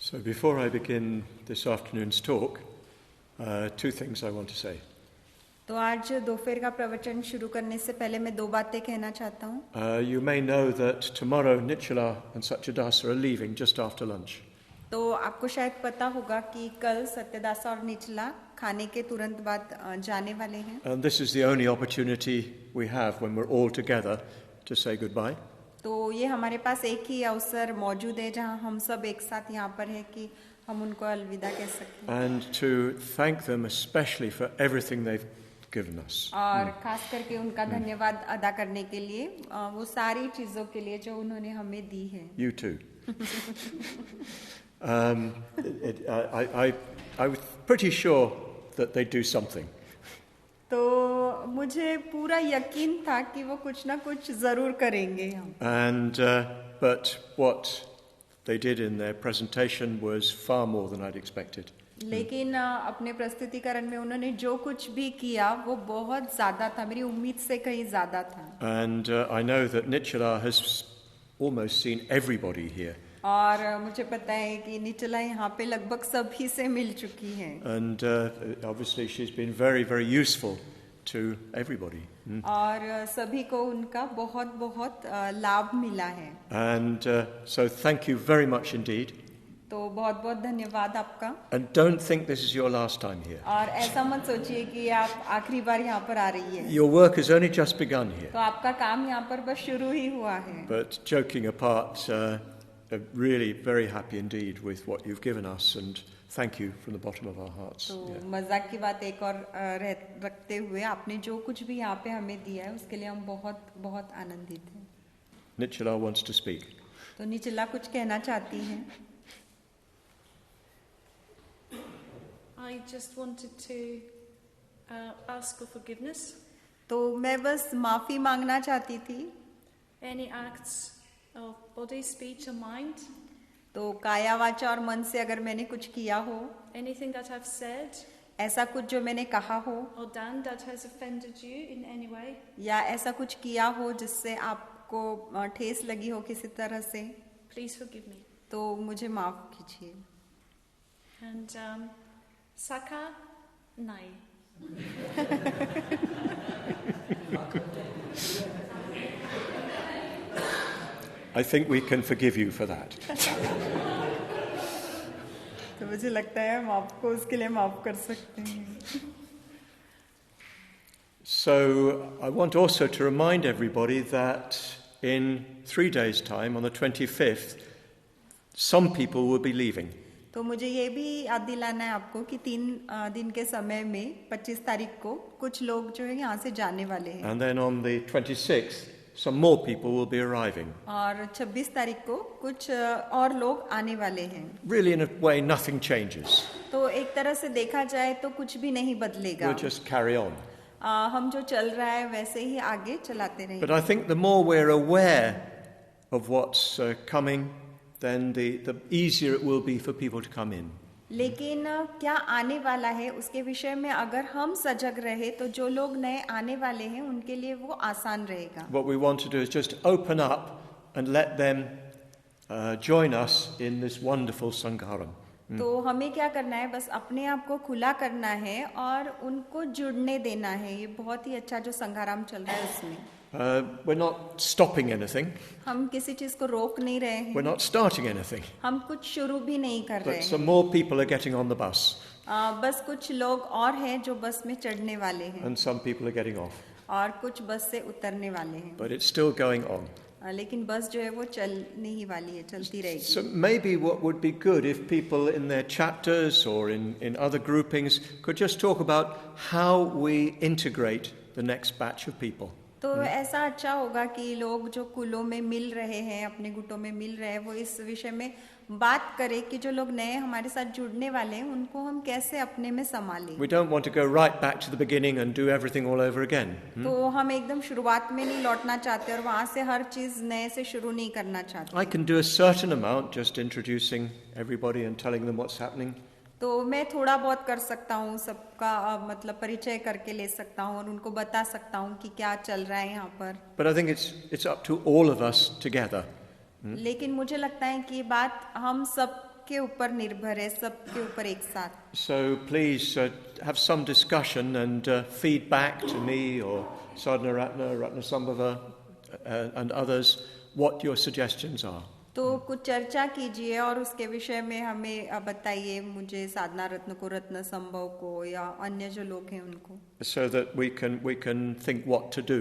So before I begin this afternoon's talk, two things I want to say. तो आज दोपहर का प्रवचन शुरू करने से पहले मैं दो बातें कहना चाहता हूँ। You may know that tomorrow Nichola and Satyadasa are leaving just after lunch. तो आपको शायद पता होगा कि कल सत्यदासा और निचला खाने के तुरंत बाद जाने वाले हैं। And this is the only opportunity we have when we're all together to say goodbye. तो ये हमारे पास एक ही अवसर मौजूद है जहाँ हम सब एक साथ यहाँ पर है कि हम उनको अलविदा कह सकते हैं। And to thank them especially for everything they've given us. और खास करके उनका धन्यवाद अदा करने के लिए वो सारी चीजों के लिए जो उन्होंने हमें दी है। You too. I was pretty sure that they'd do something. तो मुझे पूरा यकीन था कि वो कुछ ना कुछ जरूर करेंगे हम। And but what they did in their presentation was far more than I'd expected. लेकिन अपने प्रस्तुतिकरण में उन्होंने जो कुछ भी किया वो बहुत ज्यादा था, मेरी उम्मीद से कहीं ज्यादा था। And I know that Nichola has almost seen everybody here. और मुझे पता है कि निचला यहाँ पे लगभग सभी से मिल चुकी है। And obviously she's been very, very useful to everybody. और सभी को उनका बहुत बहुत लाभ मिला है। And so thank you very much indeed. तो बहुत बहुत धन्यवाद आपका। And don't think this is your last time here. और ऐसा मत सोचिए कि आप आखिरी बार यहाँ पर आ रही है। Your work has only just begun here. तो आपका काम यहाँ पर बस शुरू ही हुआ है। But joking apart, really very happy indeed with what you've given us, and thank you from the bottom of our hearts. तो मजाक की बात एक और रखते हुए आपने जो कुछ भी यहाँ पे हमें दिया है उसके लिए हम बहुत बहुत आनंदित हैं। Nichola wants to speak. तो निचला कुछ कहना चाहती हैं। I just wanted to ask for forgiveness. तो मैं बस माफी मांगना चाहती थी। Any acts of body, speech or mind. तो काया वाचा और मन से अगर मैंने कुछ किया हो, Anything that I've said. ऐसा कुछ जो मैंने कहा हो, Or done that has offended you in any way. या ऐसा कुछ किया हो जिससे आपको ठेस लगी हो किसी तरह से, Please forgive me. तो मुझे माफ कीजिए। And Saka Nai. I think we can forgive you for that. तो मुझे लगता है हम आपको उसके लिए माफ कर सकते हैं। So I want also to remind everybody that in 3 days' time, on the 25th, some people will be leaving. तो मुझे ये भी याद दिलाना है आपको कि 3 दिन के समय में 25 तारीख को कुछ लोग जो है यहाँ से जाने वाले हैं। And then on the 26th, some more people will be arriving. और 26 तारीख को कुछ और लोग आने वाले हैं। Really, in a way, nothing changes. तो एक तरह से देखा जाए तो कुछ भी नहीं बदलेगा। We'll just carry on. हम जो चल रहा है वैसे ही आगे चलाते रहेंगे। But I think the more we're aware of what's coming, then the easier it will be for people to come in. लेकिन क्या आने वाला है उसके विषय में अगर हम सजग रहे तो जो लोग नए आने वाले हैं उनके लिए वो आसान रहेगा। What we want to do is just open up and let them join us in this wonderful Sangharam. तो हमें क्या करना है, बस अपने आप को खुला करना है और उनको जुड़ने देना है। ये बहुत ही अच्छा जो संघाराम चल रहा है उसमें We're not stopping anything. हम किसी चीज को रोक नहीं रहे हैं। We're not starting anything. हम कुछ शुरू भी नहीं कर रहे But हैं। some more people are getting on the bus. बस कुछ लोग और हैं जो बस में चढ़ने वाले हैं And some people are getting off. और कुछ बस से उतरने वाले हैं। But it's still going on. लेकिन बस जो है वो चलने ही वाली है, चलती रहेगी। So maybe what would be good if people in their chapters or in other groupings could just talk about how we integrate the next batch of people. तो ऐसा अच्छा होगा कि लोग जो कुलों में मिल रहे हैं, अपने गुटों में मिल रहे हैं, वो इस विषय में बात करें कि जो लोग नए हमारे साथ जुड़ने वाले हैं उनको हम कैसे अपने में संभालें। We don't want to go right back to the beginning and do everything all over again. तो हम एकदम शुरुआत में नहीं लौटना चाहते और वहाँ से हर चीज नए से शुरू नहीं करना चाहते। I can do a certain amount just introducing everybody and telling them what's happening. तो मैं थोड़ा बहुत कर सकता हूँ, सबका मतलब परिचय करके ले सकता हूँ और उनको बता सकता हूँ कि क्या चल रहा है यहाँ पर। But I think it's up to all of us together. लेकिन मुझे लगता है कि बात हम सब सबके ऊपर निर्भर है, सबके ऊपर एक साथ. So please have some discussion and feedback to me or Sadhana Ratnasambhava and others what your suggestions are. तो कुछ चर्चा कीजिए और उसके विषय में हमें बताइए, मुझे साधना रत्न को, रत्न संभव को या अन्य जो लोग हैं उनको. So that we can think what to do.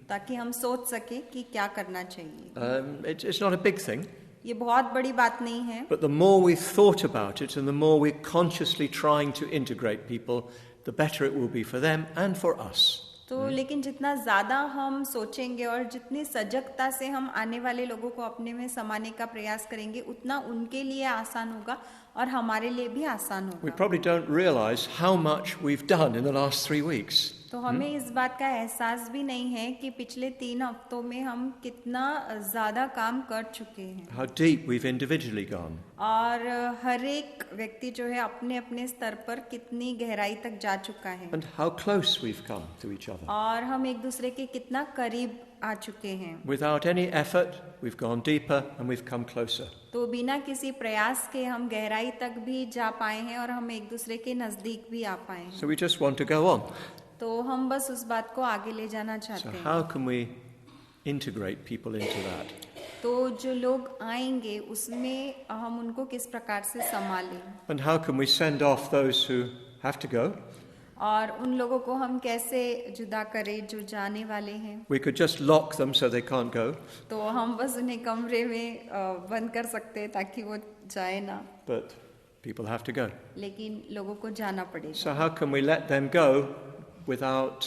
ताकि हम सोच सके कि क्या करना चाहिए. It's not a big thing. ये बहुत बड़ी बात नहीं है. But the more we've thought about it and the more we're consciously trying to integrate people, the better it will be for them and for us. तो लेकिन जितना ज़्यादा हम सोचेंगे और जितनी सजगता से हम आने वाले लोगों को अपने में समाने का प्रयास करेंगे, उतना उनके लिए आसान होगा और हमारे लिए भी आसान होगा. We probably don't realize how much we've done in the last 3 weeks. तो हमें इस बात का एहसास भी नहीं है कि पिछले 3 हफ्तों में हम कितना ज़्यादा काम कर चुके हैं. How deep we've individually gone. और हर एक व्यक्ति जो है अपने अपने स्तर पर कितनी गहराई तक जा चुका है. And how close we've come to each other. और हम एक दूसरे के कितना करीब आ चुके हैं. Without any effort, we've gone deeper and we've come closer. तो बिना किसी प्रयास के हम गहराई तक भी जा पाए हैं और हम एक दूसरे के नजदीक भी आ पाए हैं. So we just want to go on. तो हम बस उस बात को आगे ले जाना So चाहते हैं. how can we integrate people into that? तो जो लोग आएंगे उसमें हम उनको किस प्रकार से संभालें And how can we send off those who have to go? और उन लोगों को हम कैसे जुदा करें जो जाने वाले हैं. We could just lock them so they can't go. तो हम बस उन्हें कमरे में बंद कर सकते हैं ताकि वो जाए ना. But people have to go. लेकिन लोगों को जाना पड़ेगा. So how can we let them go without,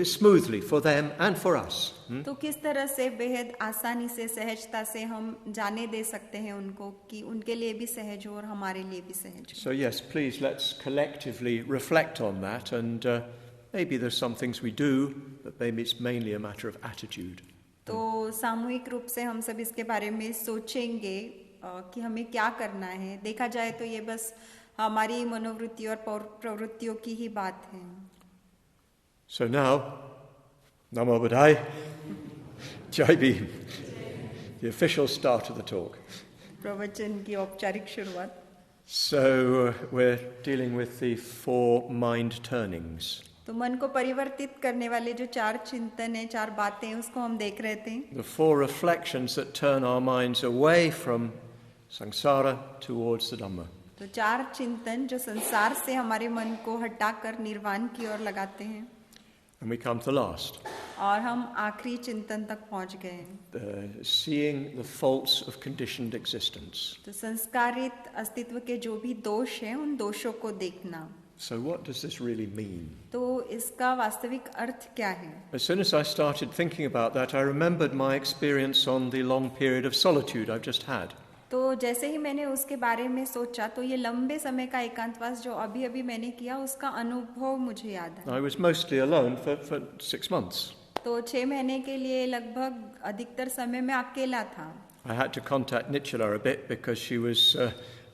smoothly for them and for us? तो किस तरह से बेहद आसानी से, सहजता से हम जाने दे सकते हैं उनको कि उनके लिए भी सहज हो और हमारे लिए भी सहज हो. So yes, please let's collectively reflect on that, and maybe there's some things we do, but maybe it's mainly a matter of attitude. तो सामूहिक रूप से हम सब इसके बारे में सोचेंगे कि हमें क्या करना है. देखा जाए तो ये बस हमारी मनोवृत्ति और प्रवृत्तियों की ही बात है. So now, Namo Buddhaya, Jai Bhim, the official start of the talk. प्रवचन की औपचारिक शुरुआत. So we're dealing with the 4 mind turnings. तो मन को परिवर्तित करने वाले जो 4 चिंतन है, 4 बातें, उसको हम देख रहे थे. The 4 reflections that turn our minds away from samsara towards the Dhamma. तो 4 चिंतन जो संसार से हमारे मन को हटाकर निर्वाण की ओर लगाते हैं. And we come to the last. और हम आखिरी चिंतन तक पहुंच गए. Seeing the faults of conditioned existence. तो संस्कारित अस्तित्व के जो भी दोष हैं, उन दोषों को देखना. So what does this really mean? तो इसका वास्तविक अर्थ क्या है? As soon as I started thinking about that, I remembered my experience on the long period of solitude I've just had. तो जैसे ही मैंने उसके बारे में सोचा तो ये लंबे समय का एकांतवास जो अभी मैंने किया, उसका अनुभव मुझे याद है. I was mostly alone for 6 months. तो 6 महीने के लिए लगभग अधिकतर समय में अकेला था. I had to contact Nichola a bit because she was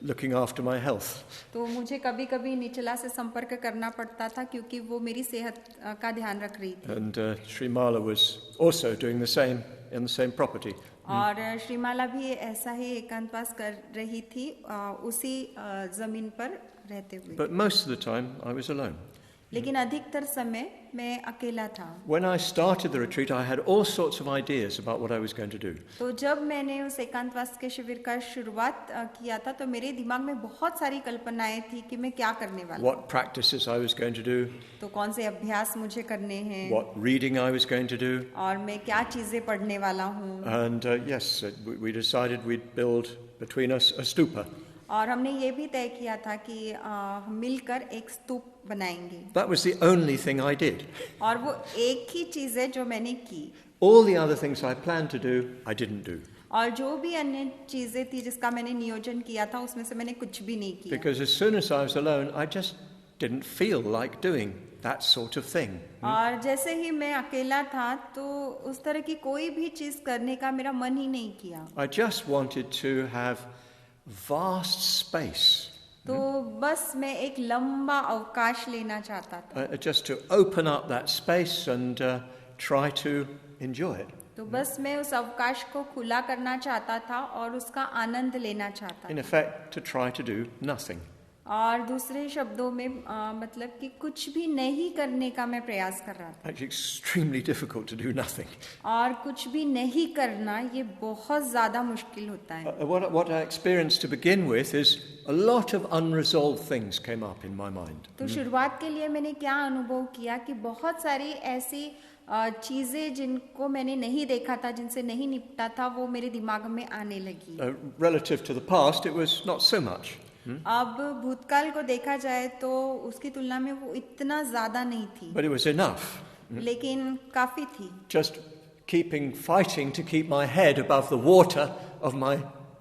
looking after my health. तो मुझे कभी-कभी निचला से संपर्क करना पड़ता था क्योंकि वो मेरी सेहत का ध्यान रख रही थी. And Srimala was also doing the same in the same property. और श्रीमाला भी ऐसा ही एकांतवास कर रही थी उसी जमीन पर रहते हुए. But most of the time I was alone. लेकिन अधिकतर समय मैं अकेला था. When I started the retreat, I had all sorts of ideas about what I was going to do. तो जब मैंने उस एकांतवास के शिविर का शुरुआत किया था तो मेरे दिमाग में बहुत सारी कल्पनाएं थी कि मैं क्या करने वाला. What practices I was going to do. तो कौन से अभ्यास मुझे करने हैं. What reading I was going to do. और मैं क्या चीजें पढ़ने वाला हूँ. And yes, we decided we'd build between us a stupa. और हमने ये भी तय किया था कि हम मिलकर एक स्तूप बनाएंगे. That was the only thing I did. और वो एक ही चीज है जो मैंने की. All the other things I planned to do, I didn't do. और जो भी अन्य चीजें थी जिसका मैंने नियोजन किया था, उसमें से मैंने कुछ भी नहीं किया. Because as soon as I was alone, I just didn't feel like doing that sort of thing. और जैसे ही मैं अकेला था तो उस तरह की कोई भी चीज करने का मेरा मन ही नहीं किया. I just wanted to have vast space. तो बस मैं एक लंबा अवकाश लेना चाहता था. Just to open up that space and try to enjoy it. तो बस मैं उस अवकाश को खुला करना चाहता था और उसका आनंद लेना चाहता In था। effect, to try to do nothing. और दूसरे शब्दों में मतलब कि कुछ भी नहीं करने का मैं प्रयास कर रहा था। Actually, extremely difficult to do nothing. और कुछ भी नहीं करना ये बहुत ज़्यादा मुश्किल होता है। What I experienced to begin with is a lot of unresolved things came up in my mind. तो शुरुआत के लिए मैंने क्या अनुभव किया कि बहुत सारी ऐसी चीज़ें जिनको मैंने नहीं देखा था, जिनसे नहीं निपटा था, वो मेरे दिमाग में आने लगी। Relative to the past, it was not so much. अब भूतकाल को देखा जाए तो उसकी तुलना में वो इतना ज़्यादा नहीं थी, But it was enough. लेकिन काफ़ी थी। Just fighting to keep my head above the water of my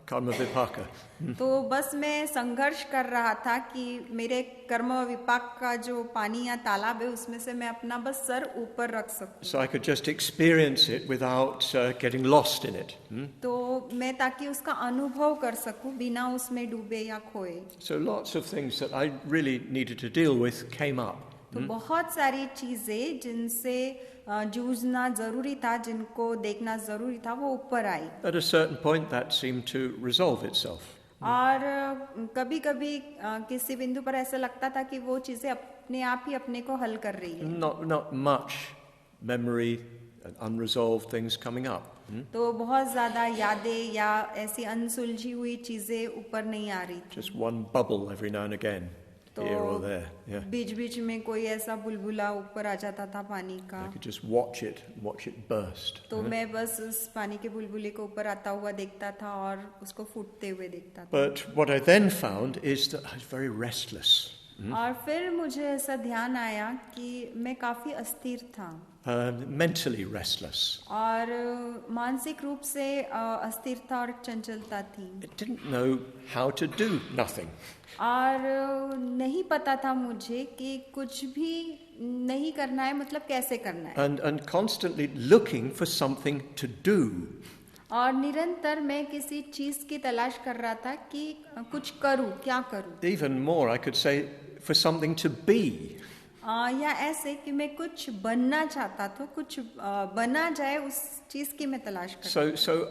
karma vipaka. तो बस मैं संघर्ष कर रहा था कि मेरे कर्म विपाक का जो पानी या तालाब है उसमें से मैं अपना बस सर ऊपर रख सकूं। So I could just experience it without getting lost in it. तो मैं ताकि उसका अनुभव कर सकूं बिना उसमें डूबे या खोए। So lots of things that I really needed to deal with came up. तो बहुत सारी चीजें जिनसे जूझना जरूरी था, जिनको देखना जरूरी था, वो ऊपर आई। At a certain point, that seemed to resolve itself. और कभी-कभी किसी बिंदु पर ऐसा लगता था कि वो चीजें अपने आप ही अपने को हल कर रही है। Not much memory and unresolved things coming up. तो बहुत ज्यादा यादें या ऐसी अनसुलझी हुई चीजें ऊपर नहीं आ रही थी। Just one bubble every now and again, here or there. Yeah. बीच-बीच में कोई ऐसा बुलबुला ऊपर आ जाता था पानी का। I could just watch it burst. तो मैं बस उस पानी के बुलबुले को ऊपर आता हुआ देखता था और उसको फूटते हुए देखता था। But what I then found is that I was very restless. और फिर मुझे ऐसा ध्यान आया कि मैं काफी अस्थिर था। Mentally restless. और मानसिक रूप से अस्थिरता और चंचलता थी। I didn't know how to do nothing. और नहीं पता था मुझे कि कुछ भी नहीं करना है, मतलब कैसे करना है। And constantly looking for something to do. और निरंतर मैं किसी चीज की तलाश कर रहा था कि कुछ करूं, क्या करूं। Even more, I could say for something to be. या ऐसे कि मैं कुछ बनना चाहता था, कुछ बना जाए उस चीज की मैं तलाश कर। So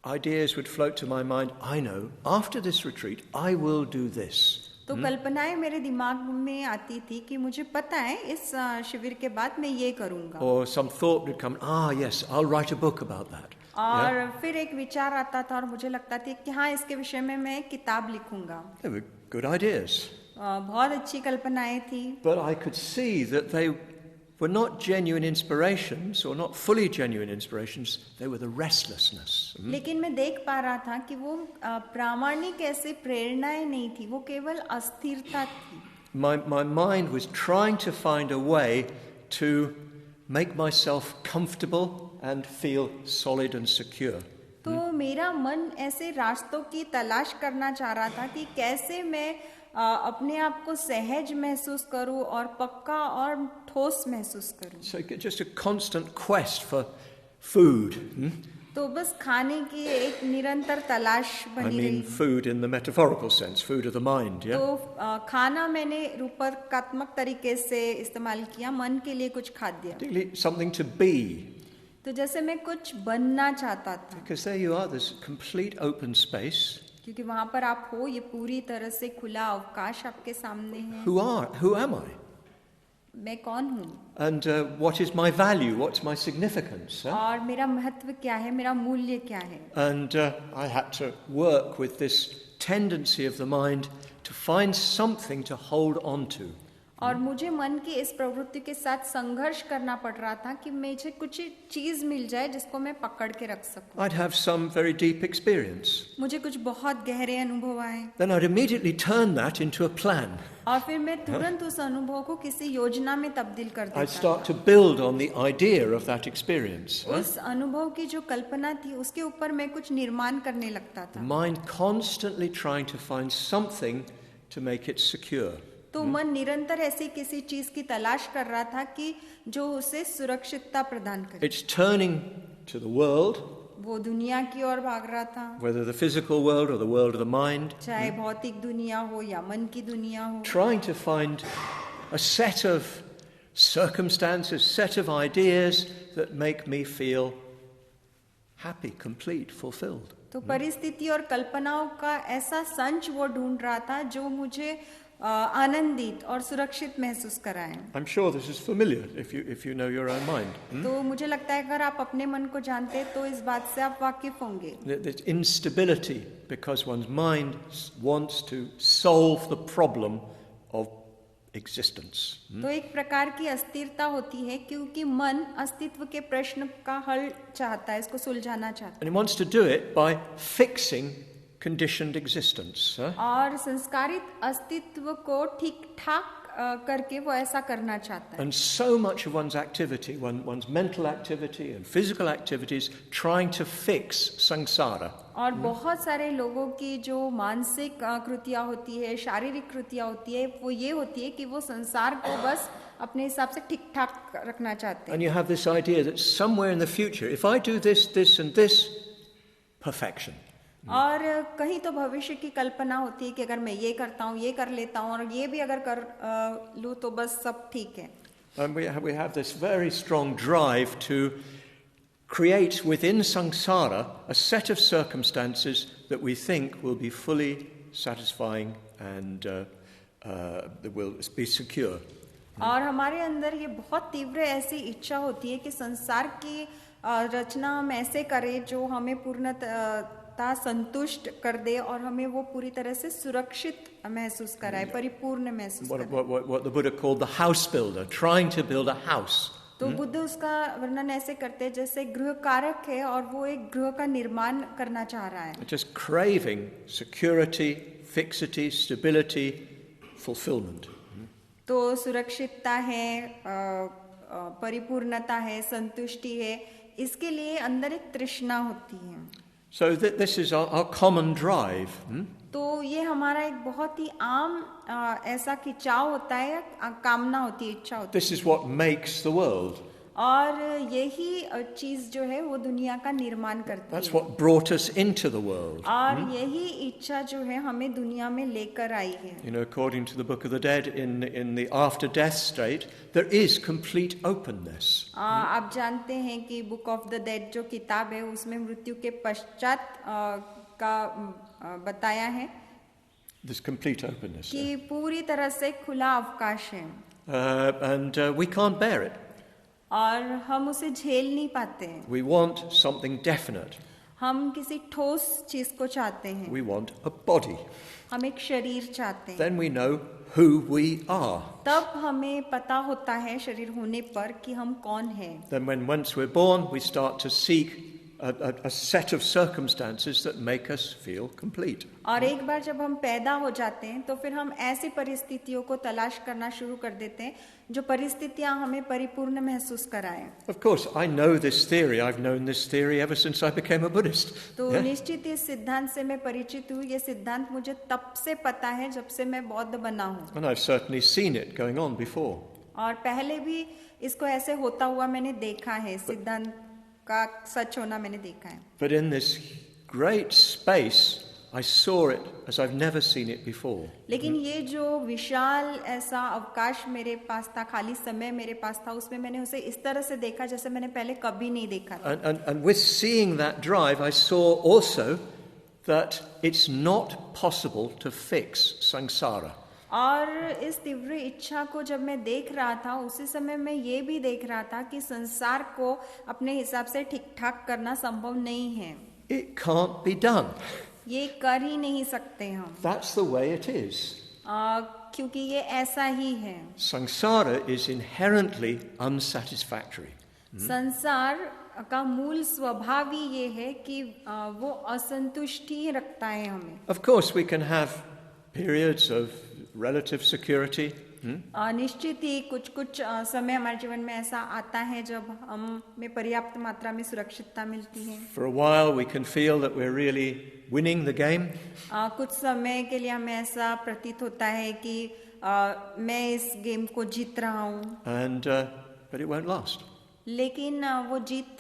ideas would float to my mind. I know after this retreat I will do this. तो कल्पनाएं मेरे दिमाग में आती थी कि मुझे पता है इस शिविर के बाद मैं ये करूंगा। Or some thought would come. Yes, I'll write a book about that. और फिर एक विचार आता था और मुझे लगता था कि हाँ, इसके विषय में मैं किताब लिखूंगा। They were good ideas. बहुत अच्छी कल्पनाएं थी। But I could see that they were not genuine inspirations or not fully genuine inspirations. They were the restlessness. लेकिन मैं देख पा रहा था कि वो प्रामाणिक ऐसे प्रेरणाएं नहीं थी, वो केवल अस्थिरता थी। My mind was trying to find a way to make myself comfortable and feel solid and secure. तो मेरा मन ऐसे रास्तों की तलाश करना चाह रहा था कि कैसे मैं अपने आप को सहज महसूस करूं और पक्का और ठोस महसूस करूं। So just a constant quest for food. तो बस खाने की एक निरंतर तलाश I बनी mean रही। food in the metaphorical sense, food of the mind, yeah? तो खाना मैंने रूपकात्मक तरीके से इस्तेमाल किया, मन के लिए कुछ खाद्य। Particularly something to be. तो जैसे मैं कुछ बनना चाहता था, Because there you are, there's complete open space. क्योंकि वहां पर आप हो, ये पूरी तरह से खुला अवकाश आपके सामने है। Who am I? मैं कौन हूँ? And what is my value? What's my significance? Huh? और मेरा महत्व क्या है, मेरा मूल्य क्या है? And I had to work with this tendency of the mind to find something to hold on to. और मुझे मन की इस प्रवृत्ति के साथ संघर्ष करना पड़ रहा था कि मुझे कुछ चीज मिल जाए जिसको मैं पकड़ के रख सकूं। I'd have some very deep experience. मुझे कुछ बहुत गहरे अनुभव आए। Then I'd immediately turn that into a plan. और फिर मैं तुरंत उस अनुभव को किसी योजना में तब्दील कर देता I'd start to build on the idea of that experience. उस अनुभव की जो कल्पना थी उसके ऊपर मैं कुछ निर्माण करने लगता The था। mind constantly trying to find something to make it secure. तो मन निरंतर ऐसी किसी चीज की तलाश कर रहा था कि जो उसे सुरक्षितता प्रदान करे। It's turning to the world, वो दुनिया की ओर भाग रहा था, whether the physical world or the world of the mind, चाहे भौतिक दुनिया हो या मन की दुनिया हो, trying to find a set of circumstances, set of ideas that make me feel happy, complete, fulfilled. तो परिस्थिति और कल्पनाओं का ऐसा संच वो ढूंढ रहा था जो मुझे आनंदित और सुरक्षित महसूस कराए. I'm sure this is familiar if you know your own mind. तो मुझे लगता है अगर आप अपने मन को जानते हैं तो इस बात से आप वाकिफ होंगे. There's instability because one's mind wants to solve the problem of existence. तो एक प्रकार की अस्थिरता होती है क्योंकि मन अस्तित्व के प्रश्न का हल चाहता है, इसको सुलझाना चाहता And it wants to do it by fixing conditioned existence. और संस्कारित अस्तित्व को ठीक ठाक करके वो ऐसा करना चाहता है. And so much of one's activity, one's mental activity and physical activities, trying to fix samsara. और बहुत सारे लोगों की जो मानसिक कृतियाँ होती है, शारीरिक कृतियाँ होती है, वो ये होती है कि वो संसार को बस अपने हिसाब से ठीक ठाक रखना चाहते हैं. And you have this idea that somewhere in the future, if I do this, this and this, perfection. और कहीं तो भविष्य की कल्पना होती है कि अगर मैं ये करता हूँ, ये कर लेता हूँ और ये भी अगर कर लूँ तो बस सब ठीक है. And we have this very strong drive to create within samsara a set of circumstances that we think will be fully satisfying and will be secure. और हमारे अंदर ये बहुत तीव्र ऐसी इच्छा होती है कि संसार की रचना हम ऐसे करें जो हमें पूर्णतः संतुष्ट कर दे और हमें वो पूरी तरह से सुरक्षित महसूस कराए, परिपूर्ण महसूस कराए. What the Buddha called the house builder, trying to build a house. तो बुद्ध उसका वर्णन ऐसे करते हैं जैसे गृह कारक है और वो एक गृह का निर्माण करना चाह रहा है. Just craving security, fixity, stability, fulfillment. तो सुरक्षितता है, परिपूर्णता है, संतुष्टि है, इसके लिए अंदर एक तृष्णा होती है. So this is our common drive. तो ये हमारा एक बहुत ही आम ऐसा खिंचाव होता है, कामना होती है, इच्छा होती है. This is what makes the world. और यही चीज जो है वो दुनिया का निर्माण करती That's है. what brought us into the world. और यही इच्छा जो है हमें दुनिया में लेकर आई है. You know, according to the Book of the Dead, in the after-death state, there is complete openness. आप जानते हैं कि बुक ऑफ द डेड जो किताब है उसमें मृत्यु के पश्चात का बताया है. There's complete openness. कि पूरी तरह से खुला अवकाश है. And we can't bear it. और हम उसे झेल नहीं पाते हैं. We want something definite. हम किसी ठोस चीज को चाहते हैं. We want a body. हम एक शरीर चाहते हैं. Then we know who we are. तब हमें पता होता है शरीर होने पर कि हम कौन हैं. Then once we're born, we start to seek a set of circumstances that make us feel complete. और एक बार जब हम पैदा हो जाते हैं तो फिर हम ऐसी परिस्थितियों को तलाश करना शुरू कर देते हैं जो परिस्थितियां हमें परिपूर्ण महसूस कराएं. Of course, I know this theory. I've known this theory ever since I became a Buddhist. तो निश्चित इस सिद्धांत से मैं परिचित हूँ. ये सिद्धांत मुझे तब से पता है जब से मैं बौद्ध बना हूँ. And I've certainly seen it going on before. और पहले भी इसको ऐसे होता हुआ मैंने देखा है. सिद्धांत का सच होना मैंने देखा है. But in this great space, I saw it as I've never seen it before. लेकिन ये जो विशाल ऐसा अवकाश मेरे पास था, खाली समय मेरे पास था, उसमें मैंने उसे इस तरह से देखा जैसे मैंने पहले कभी नहीं देखा था. And with seeing that drive, I saw also that it's not possible to fix samsara. और इस तीव्र इच्छा को जब मैं देख रहा था उसी समय मैं ये भी देख रहा था कि संसार को अपने हिसाब से ठीक ठाक करना संभव नहीं है. It can't be done. ये कर ही नहीं सकते हम. That's the way it is. क्योंकि ये ऐसा ही है. Samsara is inherently unsatisfactory. संसार का मूल स्वभाव ही ये है कि वो असंतुष्टि रखता है हमें. Of course, we can have periods of relative security. निश्चित ही कुछ समय हमारे जीवन में ऐसा आता है जब हमें पर्याप्त मात्रा में सुरक्षितता मिलती है. For a while we can feel that we're really winning the game. कुछ समय के लिए हमें ऐसा प्रतीत होता है कि मैं इस गेम को जीत रहा हूँ. And but it won't last. लेकिन वो जीत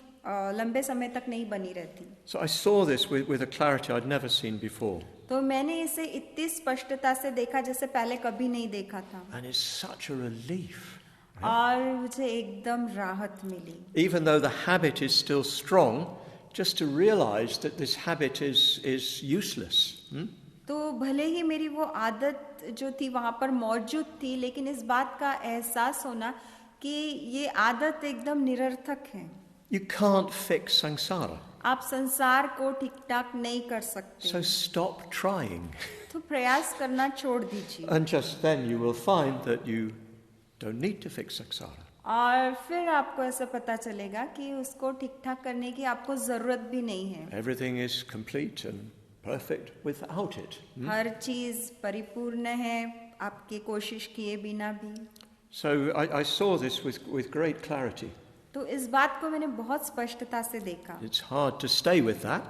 लंबे समय तक नहीं बनी रहती. So I saw this with a clarity I'd never seen before. तो मैंने इसे इतनी स्पष्टता से देखा जैसे पहले कभी नहीं देखा था. And it's such a relief. और मुझे एकदम राहत मिली. Even though the habit is still strong, just to realize that this habit is useless. तो भले ही मेरी वो आदत जो थी वहाँ पर मौजूद थी, लेकिन इस बात का एहसास होना कि ये आदत एकदम निरर्थक है. You can't fix samsara. आप संसार को ठीक ठाक नहीं कर सकते. So stop trying. तो प्रयास करना छोड़ दीजिए. And just then you will find that you don't need to fix samsara. और फिर आपको ऐसा पता चलेगा कि उसको ठीक ठाक करने की आपको जरूरत भी नहीं है. Everything is complete and perfect without it. हर चीज परिपूर्ण है आपके कोशिश किए बिना भी. So I saw this with great clarity. तो इस बात को मैंने बहुत स्पष्टता से देखा. It's hard to stay with that.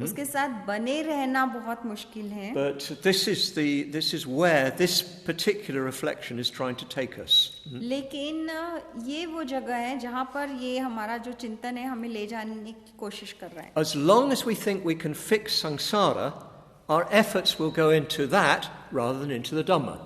उसके साथ बने रहना बहुत मुश्किल है. But this is where this particular reflection is trying to take us. लेकिन ये वो जगह है जहाँ पर ये हमारा जो चिंतन है हमें ले जाने की कोशिश कर रहा है. As long as we think we can fix samsara, our efforts will go into that rather than into the Dhamma.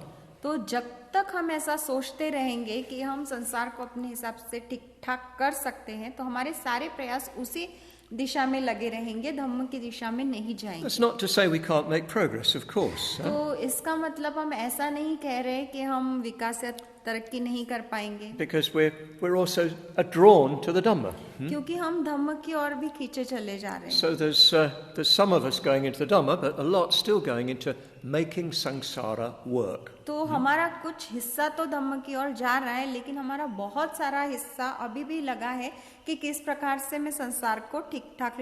तो जब तक हम ऐसा सोचते रहेंगे कि हम संसार को अपने हिसाब से ठीक ठाक कर सकते हैं, तो हमारे सारे प्रयास उसी दिशा में लगे रहेंगे, धम्म की दिशा में नहीं जाएंगे. That's not to say we can't make progress, of course. तो इसका मतलब हम ऐसा नहीं कह रहे कि हम विकास या तरक्की नहीं कर पाएंगे. Because we're also drawn to the Dhamma. क्योंकि हम धम्म की ओर भी खींचे चले जा रहे हैं. So there's some of us going into the Dhamma, but a lot still going into making samsara work. तो हमारा कुछ हिस्सा तो धम्म की ओर जा रहा है, लेकिन हमारा बहुत सारा हिस्सा अभी भी लगा है कि किस प्रकार से मैं संसार को ठीक ठाक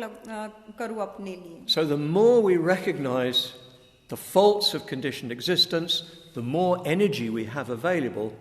करूं अपने लिए. So the more we recognize the faults of conditioned existence, the more energy we have available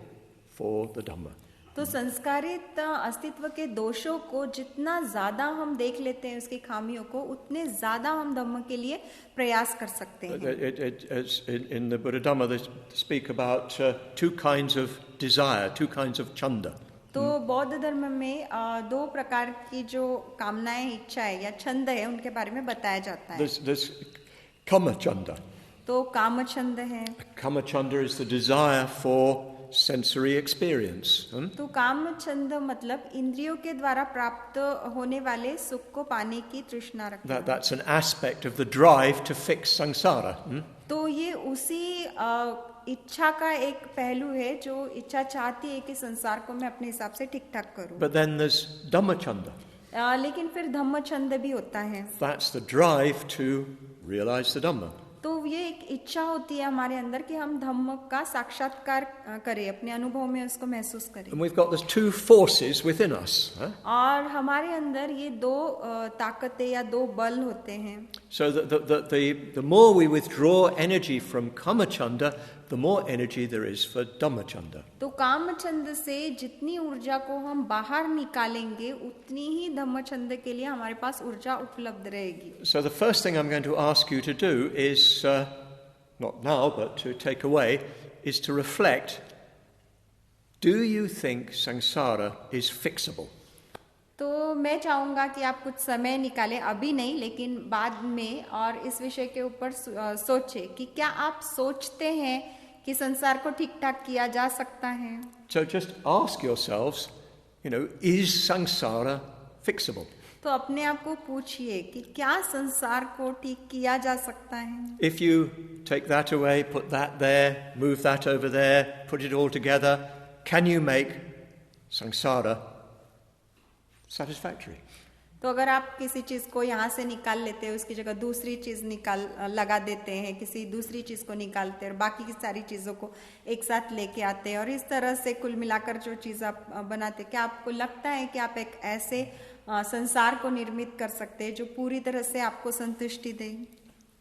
for the Dhamma. तो संस्कारित अस्तित्व के दोषों को जितना ज्यादा हम देख लेते हैं, उसकी खामियों को, उतने ज्यादा हम धम्म के लिए प्रयास कर सकते हैं. In the Buddha Dhamma, they speak about two kinds of desire, two kinds of chanda. तो बौद्ध धर्म में दो प्रकार की जो कामनाएं, इच्छाएं या छंद है, उनके बारे में बताया जाता है. There's kama chanda. तो काम छंद है. Kama chanda is the desire for sensory experience. तो काम छंद मतलब इंद्रियों के द्वारा प्राप्त होने वाले सुख को पाने की तृष्णा रखना. That's an aspect of the drive to fix samsara. तो ये उसी इच्छा का एक पहलू है जो इच्छा चाहती है कि संसार को मैं अपने हिसाब से ठीक ठाक करूं. But then there's dhammachanda. लेकिन फिर धम्म छंद भी होता है. That's the drive to realize the Dhamma. तो ये एक इच्छा होती है हमारे अंदर कि हम धम्म का साक्षात्कार करें, अपने अनुभव में उसको महसूस करें. And we've got those two forces within us. और हमारे अंदर ये दो ताकतें या दो बल होते हैं. So the more we withdraw energy from kamachanda, the more energy there is for dhammachanda. तो काम छंद से जितनी ऊर्जा को हम बाहर निकालेंगे, उतनी ही धम्म छंद के लिए हमारे पास ऊर्जा उपलब्ध रहेगी. So the first thing I'm going to ask you to do is, not now, but to take away, is to reflect. Do you think samsara is fixable? तो मैं चाहूँगा कि आप कुछ समय निकालें, अभी नहीं लेकिन बाद में, और इस विषय के ऊपर सोचें कि क्या आप सोचते हैं कि संसार को ठीक ठाक किया जा सकता है. So just ask yourselves, is samsara fixable? तो अपने आप को पूछिए कि क्या संसार को ठीक किया जा सकता है. If you take that away, put that there, move that over there, put it all together, can you make samsara satisfactory? तो अगर आप किसी चीज को यहाँ से निकाल लेते हैं, उसकी जगह दूसरी चीज लगा देते हैं, किसी दूसरी चीज को निकालते हैं और बाकी की सारी चीजों को एक साथ लेके आते हैं और इस तरह से कुल मिलाकर जो चीज आप बनाते हैं, क्या आपको लगता है कि आप एक ऐसे संसार को निर्मित कर सकते हैं जो पूरी तरह से आपको संतुष्टि दे?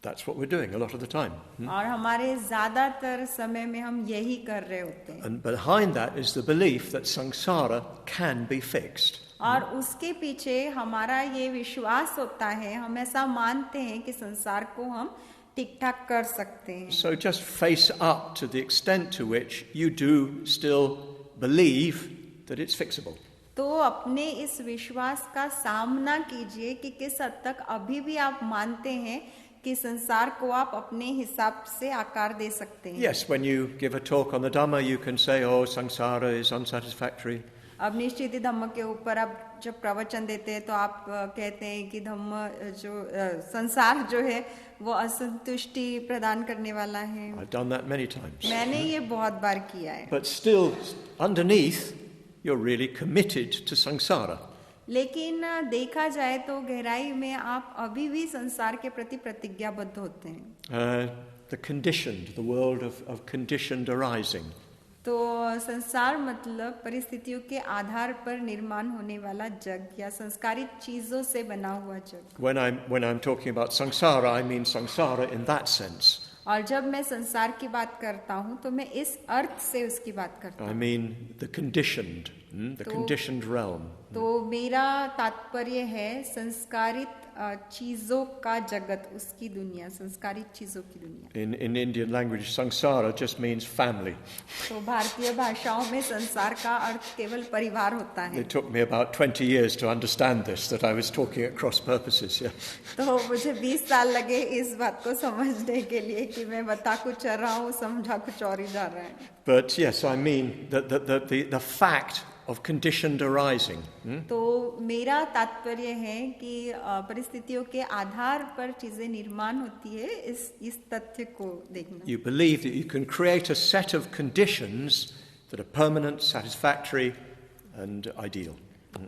That's what we're doing a lot of the time. और हमारे ज्यादातर समय में हम यही कर रहे होते हैं. And behind that is the belief that samsara can be fixed. और उसके पीछे हमारा ये विश्वास होता है, हम ऐसा मानते हैं कि संसार को हम ठीक ठाक कर सकते हैं. So just face up to the extent to which you do still believe that it's fixable. तो अपने इस विश्वास का सामना कीजिए कि किस हद तक अभी भी आप मानते हैं कि संसार को आप अपने हिसाब से आकार दे सकते हैं. Yes, when you give a talk on the Dhamma, you can say, oh, samsara is unsatisfactory. अब निश्चित ही धम्म के ऊपर आप जब प्रवचन देते हैं तो आप कहते हैं कि धम्म जो संसार जो है वो असंतुष्टि प्रदान करने वाला है. I've done that many times. मैंने ये बहुत बार किया है. But still, underneath, you're really committed to samsara. लेकिन देखा जाए तो गहराई में आप अभी भी संसार के प्रति प्रतिज्ञाबद्ध होते हैं. The conditioned, the world of conditioned arising. तो संसार मतलब परिस्थितियों के आधार पर निर्माण होने वाला जग या संस्कारित चीजों से बना हुआ जग. When I'm talking about samsara, I mean samsara in that sense. और जब मैं संसार की बात करता हूँ तो मैं इस अर्थ से उसकी बात करता हूँ. I mean the conditioned, the conditioned realm. तो मेरा तात्पर्य है संस्कारित चीजों का जगत, उसकी दुनिया, संस्कारित चीजों की दुनिया. In Indian language, samsara just means family. तो भारतीय भाषाओं में संसार का अर्थ केवल परिवार होता है. It took me about 20 years to understand this, that I was talking at cross purposes. Yeah. तो मुझे 20 साल लगे इस बात को समझने के लिए कि मैं बता कुछ रहा हूँ, समझा कुछ और ही जा रहा है. But yes, I mean the fact of conditioned arising. तो मेरा तात्पर्य है कि परिस्थितियों के आधार पर चीजें निर्माण होती है, इस तथ्य को देखना. You believe that you can create a set of conditions that are permanent, satisfactory and ideal.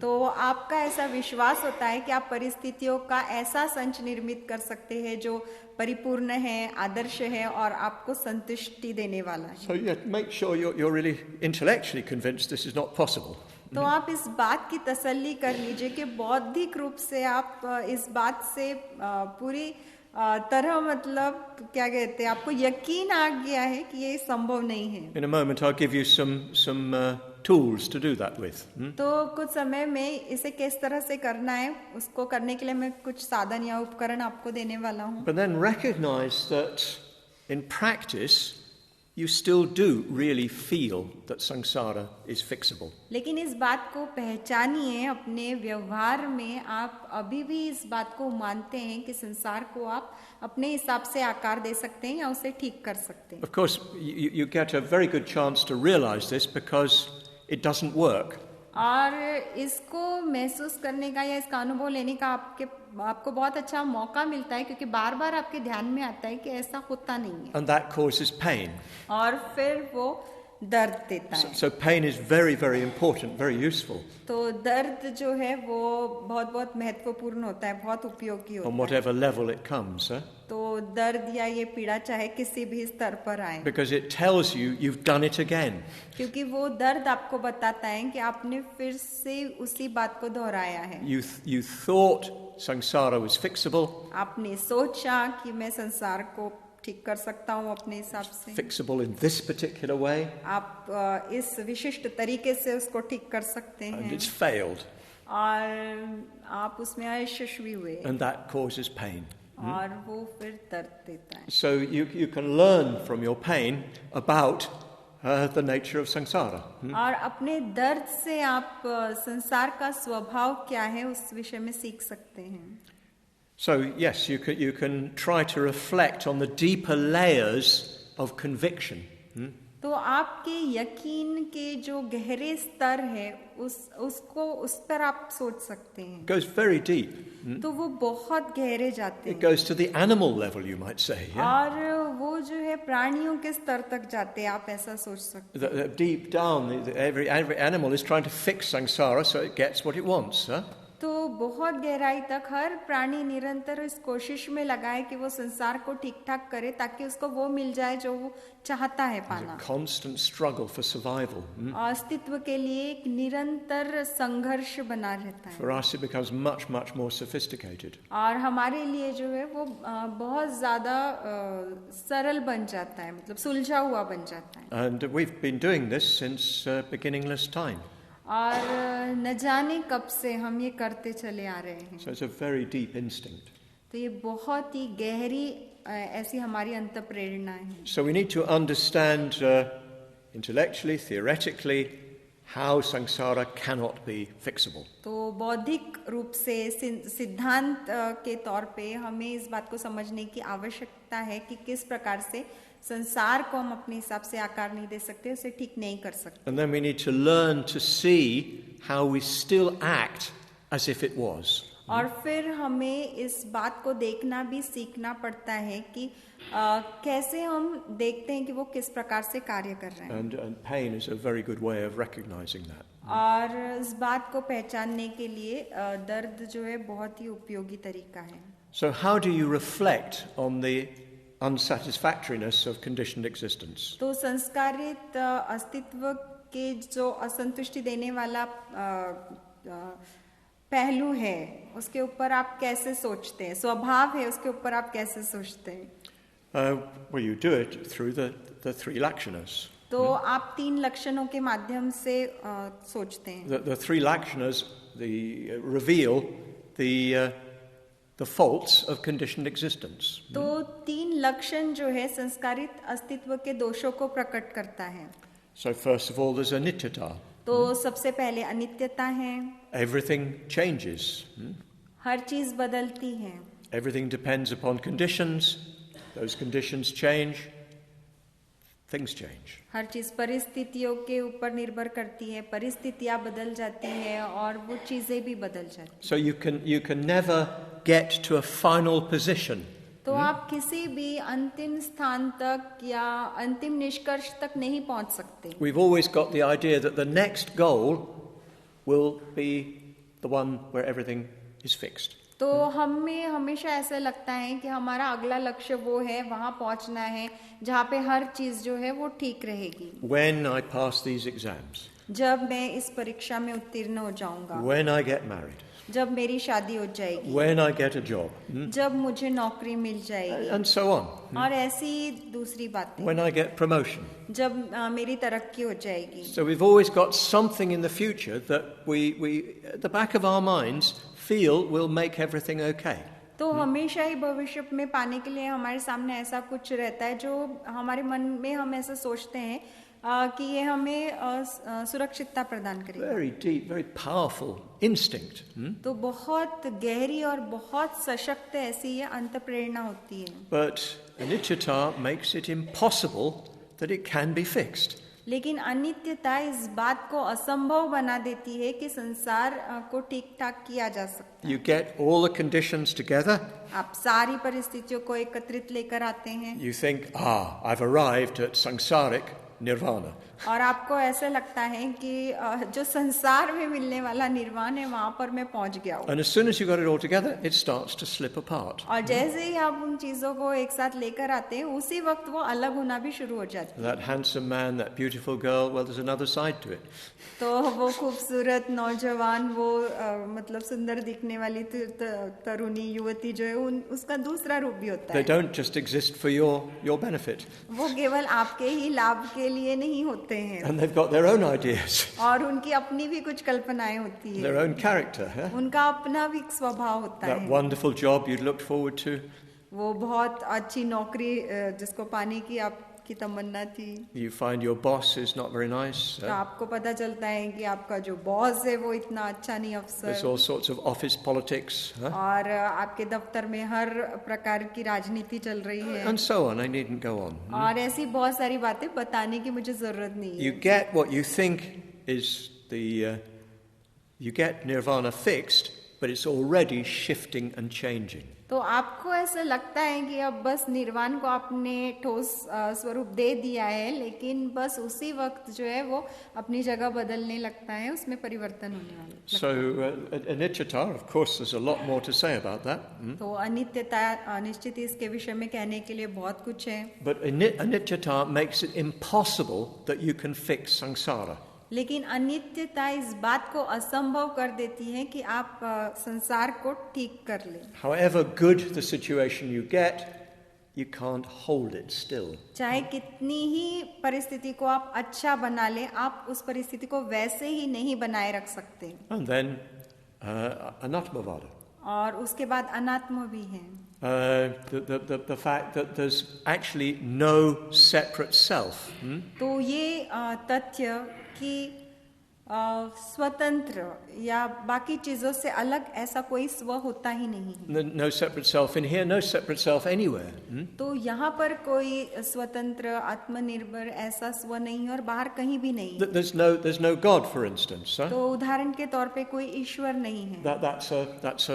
तो आपका ऐसा विश्वास होता है कि आप परिस्थितियों का ऐसा संच निर्मित कर सकते हैं जो परिपूर्ण है, आदर्श है और आपको संतुष्टि देने वाला है. So yeah, make sure you're really intellectually convinced this is not possible. तो आप इस बात की तसल्ली कर लीजिए कि बौद्धिक रूप से आप इस बात से पूरी तरह मतलब क्या कहते हैं, आपको यकीन आ गया है कि ये संभव नहीं है. In a moment I'll give you some tools to do that with. तो कुछ समय में इसे किस तरह से करना है उसको करने के लिए मैं कुछ साधन या उपकरण आपको देने वाला हूँ. But then recognize that in practice you still do really feel that samsara is fixable. लेकिन इस बात को पहचानिए, अपने व्यवहार में आप अभी भी इस बात को मानते हैं कि संसार को आप अपने हिसाब से आकार दे सकते हैं या उसे ठीक कर सकते हैं. Of course you get a very good chance to realize this because it doesn't work. और इसको महसूस करने का या इसका अनुभव लेने का आपको बहुत अच्छा मौका मिलता है क्योंकि बार बार आपके ध्यान में आता है कि ऐसा होता नहीं है. And that causes pain. और फिर वो दर्द देता है. So pain is very, very important, very useful. तो दर्द जो है वो बहुत बहुत महत्वपूर्ण होता है, बहुत उपयोगी होता है. On whatever level it comes. तो दर्द या ये पीड़ा चाहे किसी भी स्तर पर आए. Because it tells you you've done it again. क्योंकि वो दर्द आपको बताता है कि आपने फिर से उसी बात को दोहराया है. You thought samsara was fixable. आपने सोचा कि मैं संसार को ठीक कर सकता हूँ अपने हिसाब से. Fixable in this particular way. आप इस विशिष्ट तरीके से उसको ठीक कर सकते हैं. And it's failed. और आप उसमें अयशस्वी हुए. And that causes pain. और वो फिर दर्द देता है. So you can learn from your pain about the nature of samsara. और अपने दर्द से आप संसार का स्वभाव क्या है उस विषय में सीख सकते हैं. So yes, you can try to reflect on the deeper layers of conviction. तो आपके यकीन के जो गहरे स्तर है उस पर आप सोच सकते हैं. It goes very deep. तो वो बहुत गहरे जाते हैं. It goes to the animal level, you might say. Yeah? और वो जो है प्राणियों के स्तर तक जाते हैं, आप ऐसा सोच सकते हैं. Deep down, every animal is trying to fix samsara so it gets what it wants. तो बहुत गहराई तक हर प्राणी निरंतर इस कोशिश में लगा है कि वो संसार को ठीक ठाक करे ताकि उसको वो मिल जाए जो वो चाहता है पाना. It's a constant struggle for survival. अस्तित्व के लिए एक निरंतर संघर्ष बना रहता है. For us it becomes much more sophisticated. और हमारे लिए जो है वो बहुत ज्यादा सरल बन जाता है, मतलब सुलझा हुआ बन जाता है. And we've been doing this since beginningless time. और न जाने कब से हम ये करते चले आ रहे हैं. So it's a very deep instinct. तो ये बहुत ही गहरी ऐसी हमारी अंतःप्रेरणा है. So we need to understand intellectually, theoretically, how samsara cannot be fixable. तो बौद्धिक रूप से सिद्धांत के तौर पे हमें इस बात को समझने की आवश्यकता है कि किस प्रकार से संसार को हम अपने हिसाब से आकार नहीं दे सकते, उसे ठीक नहीं कर सकते. And then we need to learn to see how we still act as if it was. और फिर हमें इस बात को देखना भी सीखना पड़ता है कि कैसे हम देखते हैं कि वो किस प्रकार से कार्य कर रहे हैं. And pain is a very good way of recognizing that. और इस बात को पहचानने के लिए दर्द जो है बहुत ही उपयोगी तरीका है. So how do you reflect on the unsatisfactoriness of conditioned existence? तो संस्कारित अस्तित्व के जो असंतुष्टि देने वाला पहलू है उसके ऊपर आप कैसे सोचते हैं, स्वभाव है उसके ऊपर आप कैसे सोचते हैं? Well, you do it through the three lakshanas. तो आप 3 लक्षणों के माध्यम से सोचते हैं. The three lakshanas reveal the faults of conditioned existence. तो 3 लक्षण जो है संस्कारित अस्तित्व के दोषों को प्रकट करता है. So first of all, there's anityata. तो सबसे पहले अनित्यता है. Everything changes. हर चीज बदलती है. Everything depends upon conditions. Those conditions change. Things change. हर चीज परिस्थितियों के ऊपर निर्भर करती है, परिस्थितियां बदल जाती है और वो चीजें भी बदल जाती हैं. So you can never get to a final position. तो आप किसी भी अंतिम स्थान तक या अंतिम निष्कर्ष तक नहीं पहुंच सकते. We've always got the idea that the next goal will be the one where everything is fixed. तो हमें हमेशा ऐसा लगता है कि हमारा अगला लक्ष्य वो है, वहां पहुंचना है जहाँ पे हर चीज जो है वो ठीक रहेगी. When I pass these exams. जब मैं इस परीक्षा में उत्तीर्ण हो जाऊंगा. When I get married. जब मेरी शादी हो जाएगी. When I get a job. जब मुझे नौकरी मिल जाएगी. And so on. और ऐसी दूसरी बातें. When I get promotion. जब मेरी तरक्की हो जाएगी. So we've always got something in the future that we at the back of our minds feel will make everything okay. तो हमेशा ही भविष्य में पाने के लिए हमारे सामने ऐसा कुछ रहता है जो हमारे मन में हम ऐसा सोचते हैं कि ये हमें सुरक्षितता प्रदान करेगा. Very deep, very powerful instinct. तो बहुत गहरी और बहुत सशक्त ऐसी ये अंतःप्रेरणा होती है. But anicca makes it impossible that it can be fixed. लेकिन अनित्यता इस बात को असंभव बना देती है कि संसार को ठीक ठाक किया जा सकता है. You get all the conditions together. आप सारी परिस्थितियों को एकत्रित लेकर आते हैं. You think, I've arrived at samsaric nirvana. और आपको ऐसा लगता है कि जो संसार में मिलने वाला निर्वाण है वहां पर मैं पहुंच गया हूँ. And as soon as you got it all together, it starts to slip apart. और जैसे ही आप उन चीजों को एक साथ लेकर आते हैं उसी वक्त वो अलग होना भी शुरू हो जाती है. That handsome man, that beautiful girl, well, there's another side to it. तो वो खूबसूरत नौजवान, वो मतलब सुंदर दिखने वाली तरुणी युवती जो है उसका दूसरा रूप भी होता They है. don't just exist for your benefit. वो केवल आपके ही लाभ के लिए नहीं होते हैं. And they've got their own ideas, और उनकी अपनी भी कुछ कल्पनाएं होती है. their own character. उनका अपना भी स्वभाव होता That है. wonderful job you'd looked forward to. वो बहुत अच्छी नौकरी जिसको पाने की आपकी तमन्ना थी. You find your boss is not very nice. तो आपको पता चलता है कि आपका जो बॉस है वो इतना अच्छा नहीं There's अफसर. all sorts of office politics. और आपके दफ्तर में हर प्रकार की राजनीति चल रही है. And so on. I needn't go on. और ऐसी बहुत सारी बातें बताने की मुझे जरूरत नहीं You है. get what you think is you get nirvana fixed, but it's already shifting and changing. तो आपको ऐसा लगता है कि अब बस निर्वाण को आपने ठोस स्वरूप दे दिया है, लेकिन बस उसी वक्त जो है वो अपनी जगह बदलने लगता है, उसमें परिवर्तन होने वाला है. So anicca, of course, there's a lot more to say about that. तो अनित्यता निश्चित ही इसके विषय में कहने के लिए बहुत कुछ है. But anicca makes it impossible that you can fix samsara. लेकिन अनित्यता इस बात को असंभव कर देती है कि आप संसार को ठीक कर लें. However good the situation you get, you can't hold it still. चाहे कितनी ही परिस्थिति को आप अच्छा बना लें, आप उस परिस्थिति को वैसे ही नहीं बनाए रख सकते. And then anatmavada. और उसके बाद अनात्म भी है. The fact that there's actually no separate self. तो ये तथ्य कि स्वतंत्र या बाकी चीजों से अलग ऐसा कोई स्व होता ही नहीं है। No separate self in here, no separate self anywhere. तो यहाँ पर कोई स्वतंत्र आत्मनिर्भर ऐसा स्व नहीं है और बाहर कहीं भी नहीं। There's no God, for instance. Huh? तो उदाहरण के तौर पे कोई ईश्वर नहीं है। That's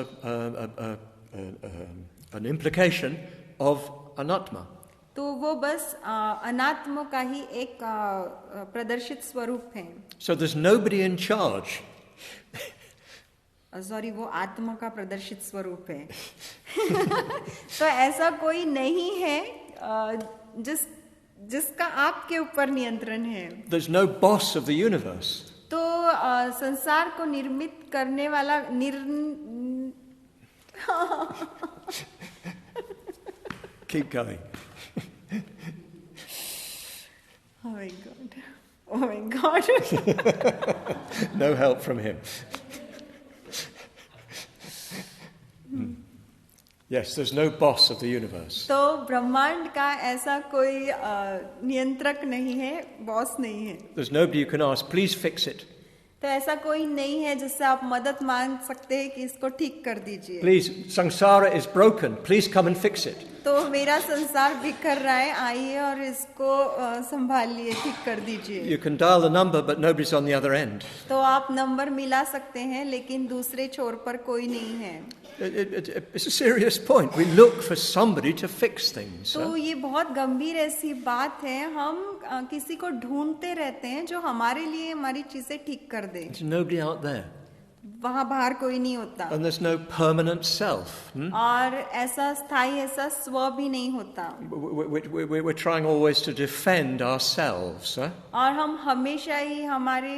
an implication of anatma. तो वो बस अनात्म का ही एक प्रदर्शित स्वरूप है। So there's nobody in charge. Sorry, वो आत्मा का प्रदर्शित स्वरूप है। तो ऐसा कोई नहीं है जिसका आपके ऊपर नियंत्रण है। There's no boss of the universe. तो संसार को निर्मित करने वाला Keep going. Oh my God. Oh my God. No help from him. Yes, there's no boss of the universe. तो ब्रह्मांड का ऐसा कोई नियंत्रक नहीं है, बॉस नहीं है। There's nobody you can ask, please fix it. तो ऐसा कोई नहीं है जिससे आप मदद मांग सकते हैं कि इसको ठीक कर दीजिए। Please, Samsara is broken. Please come and fix it. तो मेरा संसार बिखर रहा है, आइए और इसको संभालिए, ठीक कर दीजिए। You can dial the number, but nobody's on the other end. तो आप नंबर मिला सकते हैं, लेकिन दूसरे छोर पर कोई नहीं है। It's a serious point. We look for somebody to fix things. तो ये बहुत गंभीर ऐसी बात है, हम किसी को ढूंढते रहते हैं जो हमारे लिए हमारी चीजें ठीक कर दे। There's nobody out there. वहाँ बाहर कोई नहीं होता। And there's no permanent self. और ऐसा स्थायी ऐसा स्व भी नहीं होता। We're trying always to defend ourselves. और हम हमेशा ही हमारे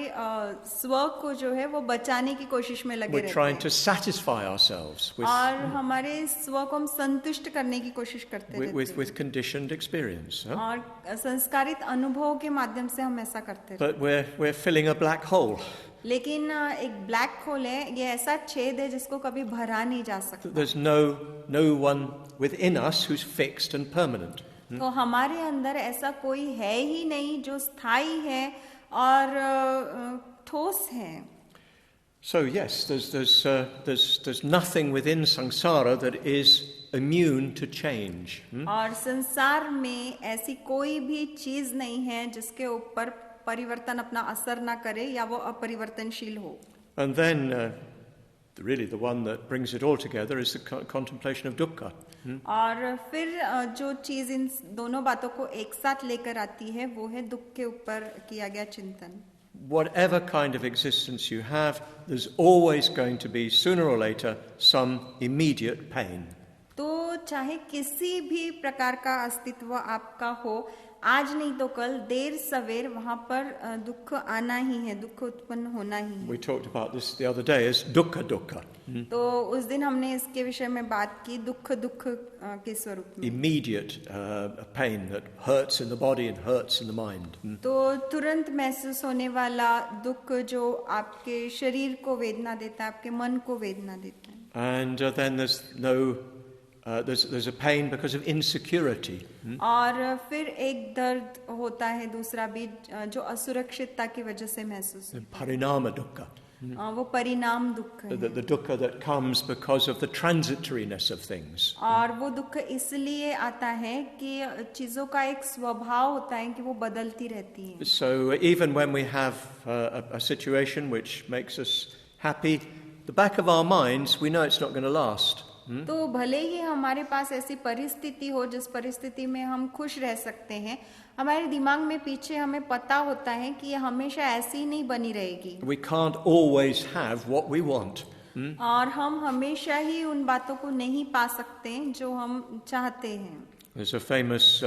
स्व को जो है वो बचाने की कोशिश में लगे We're रहते trying हैं। to satisfy ourselves और हमारे स्व को हम संतुष्ट करने की कोशिश करते रहते हैं। with conditioned experience. और संस्कारित अनुभवों के माध्यम से हम ऐसा करते हैं। But we're filling a black hole. लेकिन एक ब्लैक होल है, ये ऐसा छेद है जिसको कभी भरा नहीं जा सकता। There's no one within us who's fixed and permanent. तो हमारे अंदर ऐसा कोई है ही नहीं जो स्थायी है और ठोस है। So yes, there's nothing within samsara that is immune to change. और संसार में ऐसी कोई भी चीज नहीं है जिसके ऊपर परिवर्तन अपना असर ना करे या वो अपरिवर्तनशील हो। And then really the one that brings it all together is the contemplation of dukkha. और फिर जो चीज इन दोनों बातों को एक साथ लेकर आती है वो है दुख के ऊपर किया गया चिंतन। Whatever kind of existence you have, there's always going to be sooner or later some immediate pain. तो चाहे किसी भी प्रकार का अस्तित्व आपका हो, आज नहीं तो कल देर सवेर वहाँ पर दुख आना ही है, दुख उत्पन्न होना ही है। We talked about this the other day as dukkha. तो उस दिन हमने इसके विषय में बात की, दुख के स्वरूप में। Immediate pain that hurts in the body and hurts in the mind. तो तुरंत महसूस होने वाला दुख जो आपके शरीर को वेदना देता है, आपके मन को वेदना देता है। And then there's a pain because of insecurity. और फिर एक दर्द होता है दूसरा भी जो असुरक्षितता की वजह से महसूस होता है। Parinama dukkha. वो परिणाम दुख है। The dukkha that comes because of the transitoriness of things. और वो दुख इसलिए आता है कि चीजों का एक स्वभाव होता है कि वो बदलती रहती हैं। So even when we have a situation which makes us happy, the back of our minds we know it's not going to last. तो भले ही हमारे पास ऐसी परिस्थिति हो जिस परिस्थिति में हम खुश रह सकते हैं, हमारे दिमाग में पीछे हमें पता होता है कि ये हमेशा ऐसी नहीं बनी रहेगी। We can't always have what we want. और हम hमेशा ही उन बातों को नहीं पा सकते जो हम चाहते हैं। There's a famous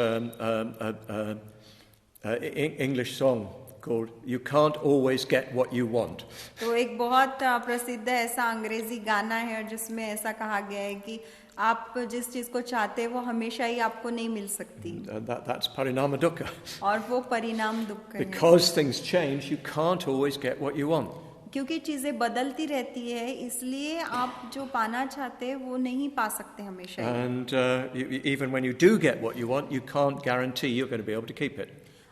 English song called "You Can't Always Get What You Want." तो एक बहुत प्रसिद्ध ऐसा अंग्रेजी गाना है जिसमें ऐसा कहा गया है कि आप जिस चीज को चाहते हैं वो हमेशा ही आपको नहीं मिल सकती। That's parinama dukkha. और वो परिणाम दुख है। Because things change, you can't always get what you want. क्योंकि चीजें बदलती रहती है, इसलिए आप जो पाना चाहते हैं वो नहीं पा सकते हमेशा। And even when you do get what you want, you can't guarantee you're going to be able to keep it.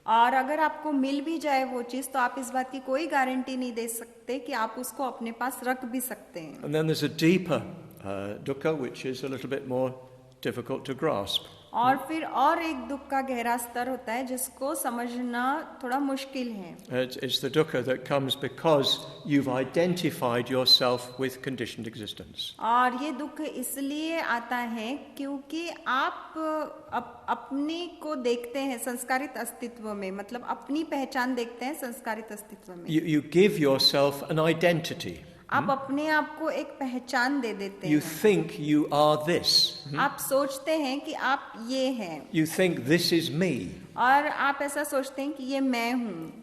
और अगर आपको मिल भी जाए वो चीज तो आप इस बात की कोई गारंटी नहीं दे सकते कि आप उसको अपने पास रख भी सकते हैं. And then there's a deeper dukkha, which is a little bit more difficult to grasp. और फिर और एक दुख का गहरा स्तर होता है जिसको समझना थोड़ा मुश्किल है. It's the dukkha that comes because you've identified yourself with conditioned existence. और ये दुख इसलिए आता है क्योंकि आप अपने को देखते हैं संस्कारित अस्तित्व में, मतलब अपनी पहचान देखते हैं संस्कारित अस्तित्व में. You give yourself an identity. आप अपने आप को एक पहचान दे देते You हैं. think you are this. आप सोचते हैं कि आप ये हैं. You think this is me. और आप ऐसा सोचते हैं कि ये मैं हूँ.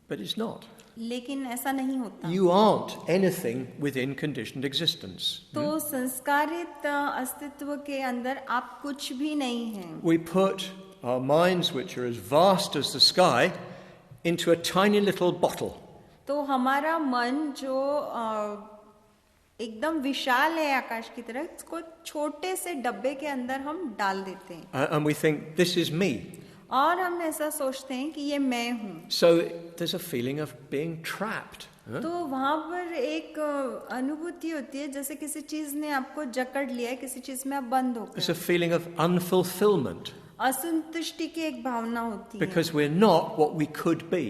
But it's not. लेकिन ऐसा नहीं होता. You aren't anything within conditioned existence. तो संस्कारित अस्तित्व के अंदर आप कुछ भी नहीं हैं. We put our minds, which are as vast as the sky, into a tiny little bottle. तो हमारा मन जो एकदम विशाल है आकाश की तरह, इसको छोटे से डब्बे के अंदर हम डाल देते हैं. And we think, this is me. और हम ऐसा सोचते हैं कि ये मैं हूँ. So there's a feeling of being trapped. तो वहाँ पर एक अनुभूति होती है जैसे किसी चीज ने आपको जकड़ लिया है, किसी चीज में आप बंद हो There's a गए. feeling of unfulfillment. असंतुष्टि की एक भावना होती है Because we're not what we could be.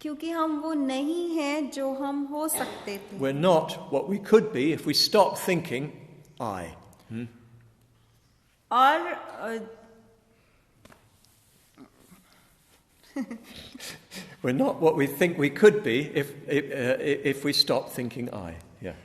क्योंकि हम वो नहीं हैं जो हम हो सकते थे. We're not what we could be if we stop thinking, I. और We're not what we think we could be if we stop thinking, I. Yeah.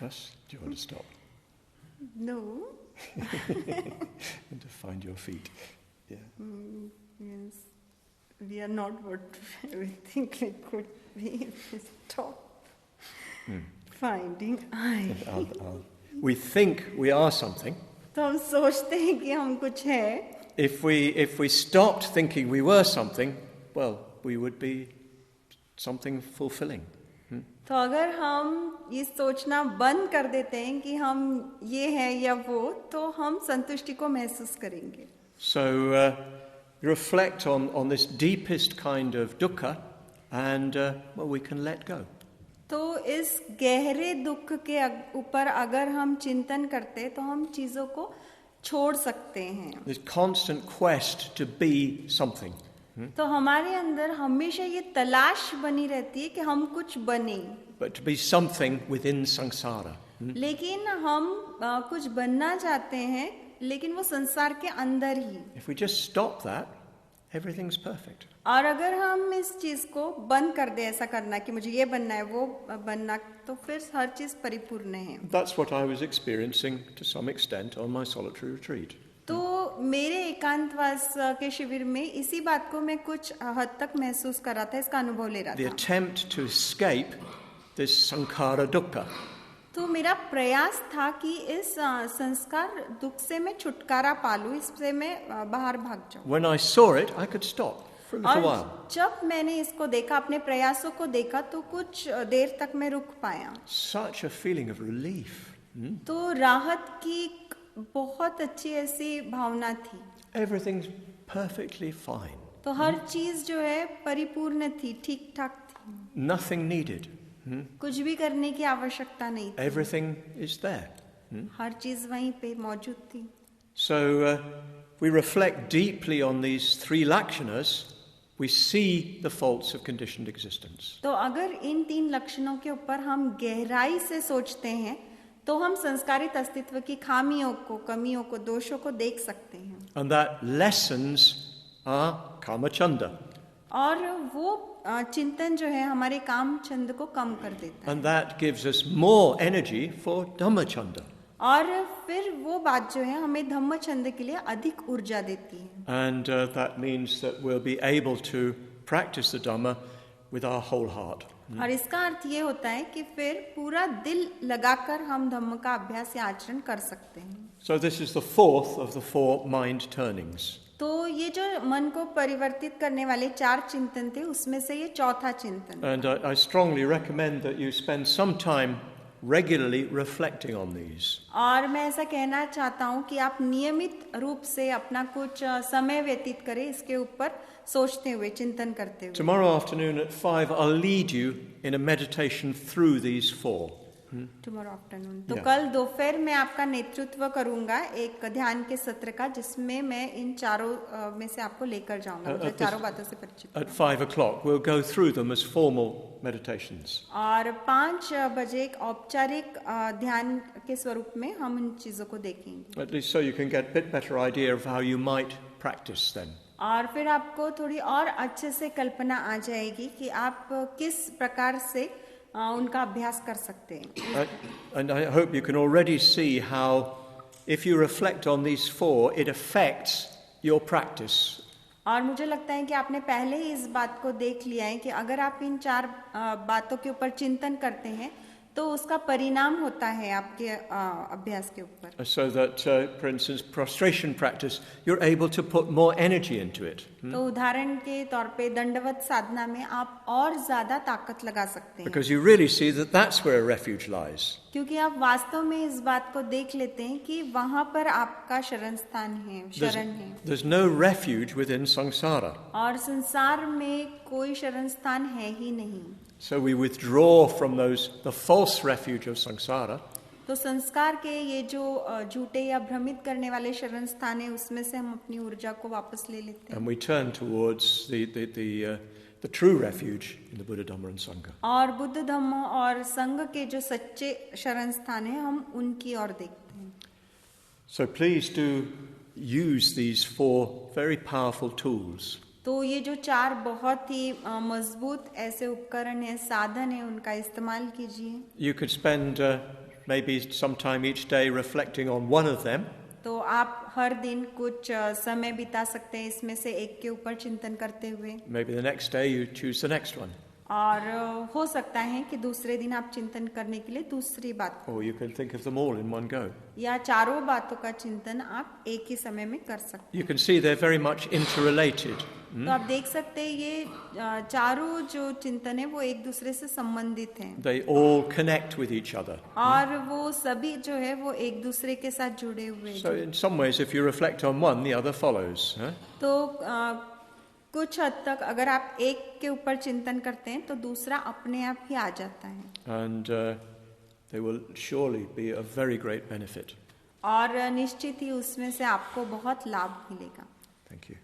Yes? Do you want to stop? No. And to find your feet. Yeah. Yes. We are not what we think we could be if we stop finding I. We think we are something. तो हम सोचते हैं कि हम कुछ है. If we stopped thinking we were something, well, we would be something fulfilling. तो अगर हम ये सोचना बंद कर देते हैं कि हम ये हैं या वो, तो हम संतुष्टि को महसूस करेंगे. So reflect on this deepest kind of dukkha, and well, we can let go. तो इस गहरे दुख के ऊपर अगर हम चिंतन करते तो हम चीजों को छोड़ सकते हैं. This constant quest to be something. तो हमारे अंदर हमेशा ये तलाश बनी रहती है कि हम कुछ बने. But to be something within samsara. लेकिन हम कुछ बनना चाहते हैं, लेकिन वो संसार के अंदर ही. If we just stop that, everything's perfect. और अगर हम इस चीज को बंद कर दे ऐसा करना कि मुझे ये बनना है वो बनना, तो फिर हर चीज परिपूर्ण है. That's what I was experiencing to some extent on my solitary retreat. तो मेरे एकांतवास के शिविर में इसी बात को मैं कुछ हद तक महसूस कर रहा था, इसका अनुभव ले रहा The था. attempt to escape this sankhara dukkha. तो मेरा प्रयास था कि इस संस्कार दुख से मैं छुटकारा पालूं, इससे मैं बाहर भाग जाऊं. When I saw it, I could stop for a little while. और जब मैंने इसको देखा, अपने प्रयासों को देखा, तो कुछ देर तक मैं रुक पाया. Such a feeling of relief. तो राहत की बहुत अच्छी ऐसी भावना थी. Everything's perfectly fine. तो हर चीज जो है परिपूर्ण थी, ठीक ठाक थी. Nothing needed. कुछ भी करने की आवश्यकता नहीं थी. Everything is there. हर चीज वहीं पे मौजूद थी. So we reflect deeply on these three lakshanas, we see the faults of conditioned existence. तो अगर इन 3 लक्षणों के ऊपर हम गहराई से सोचते हैं, तो हम संस्कारित अस्तित्व की खामियों को, कमियों को, दोषों को देख सकते हैं. And that lessons are kamachanda. और वो चिंतन जो है हमारे काम छंद को कम कर देता है And that gives us more energy for Dhammachanda. और फिर वो बात जो है हमें धम्म छंद के लिए अधिक ऊर्जा देती है And that means that we'll be able to practice the Dhamma with our whole heart. और इसका अर्थ ये होता है कि फिर पूरा दिल लगाकर हम धम्म का अभ्यास या आचरण कर सकते हैं So this is the fourth of the 4 mind turnings. तो ये जो मन को परिवर्तित करने वाले 4 चिंतन थे उसमें से ये चौथा चिंतन And I strongly recommend that you spend some time regularly reflecting on these. और मैं ऐसा कहना चाहता हूँ कि आप नियमित रूप से अपना कुछ समय व्यतीत करें इसके ऊपर सोचते हुए चिंतन करते हुए Tomorrow afternoon at 5 I'll lead you in a meditation through these 4. Tomorrow afternoon तो Yeah. कल दोपहर में आपका नेतृत्व करूंगा एक ध्यान के सत्र का जिसमें मैं इन चारों में से आपको लेकर जाऊंगा मतलब चारों बातों से परिचित At 5 o'clock we'll go through them as formal meditations. और 5 बजे एक औपचारिक ध्यान के स्वरूप में हम इन चीजों को देखेंगे At least so you can get a bit better idea of how you might practice them. और फिर आपको थोड़ी और अच्छे से कल्पना आ जाएगी कि आप किस प्रकार से उनका अभ्यास कर सकते हैं And I hope you can already see how if you reflect on these 4 it affects your practice. और मुझे लगता है कि आपने पहले ही इस बात को देख लिया है कि अगर आप इन 4 बातों के ऊपर चिंतन करते हैं तो उसका परिणाम होता है आपके अभ्यास के ऊपर So that, for instance, prostration practice, you're able to put more energy into it. तो उदाहरण के तौर पे दंडवत साधना में आप और ज्यादा ताकत लगा सकते हैं Because you really see that that's where a refuge lies. क्योंकि आप वास्तव में इस बात को देख लेते हैं कि वहां पर आपका शरण स्थान है शरण है There's no refuge within samsara. और संसार में कोई शरण स्थान है ही नहीं So we withdraw from the false refuge of samsara, तो संस्कार के ये जो झूठे या भ्रमित करने वाले शरण स्थान है उसमें से हम अपनी ऊर्जा को वापस ले लेते हैं and we turn towards the true refuge in the Buddha, Dhamma and Sangha. और बुद्ध धम्म और संघ के जो सच्चे शरण स्थान है हम उनकी ओर देखते हैं So please do use these 4 very powerful tools. तो ये जो 4 बहुत ही मजबूत ऐसे उपकरण है साधन है उनका इस्तेमाल कीजिए You could spend maybe some time each day reflecting on one of them. तो आप हर दिन कुछ समय बिता सकते हैं इसमें से एक के ऊपर चिंतन करते हुए Maybe the next day you choose the next one. और हो सकता है कि दूसरे दिन आप चिंतन करने के लिए दूसरी बात Or you can think of them all in one go. या चारों बातों का चिंतन आप एक ही समय में कर सकते You can see they're very much interrelated. हैं तो आप देख सकते हैं ये चारों जो चिंतन है वो एक दूसरे से संबंधित हैं They all connect with each other. और वो सभी जो है वो एक दूसरे के साथ जुड़े हुए So हैं in some ways, if you reflect on one, the other follows. Huh? तो कुछ हद तक अगर आप एक के ऊपर चिंतन करते हैं तो दूसरा अपने आप ही आ जाता है And they will surely be of very great benefit. और निश्चित ही उसमें से आपको बहुत लाभ मिलेगा Thank you.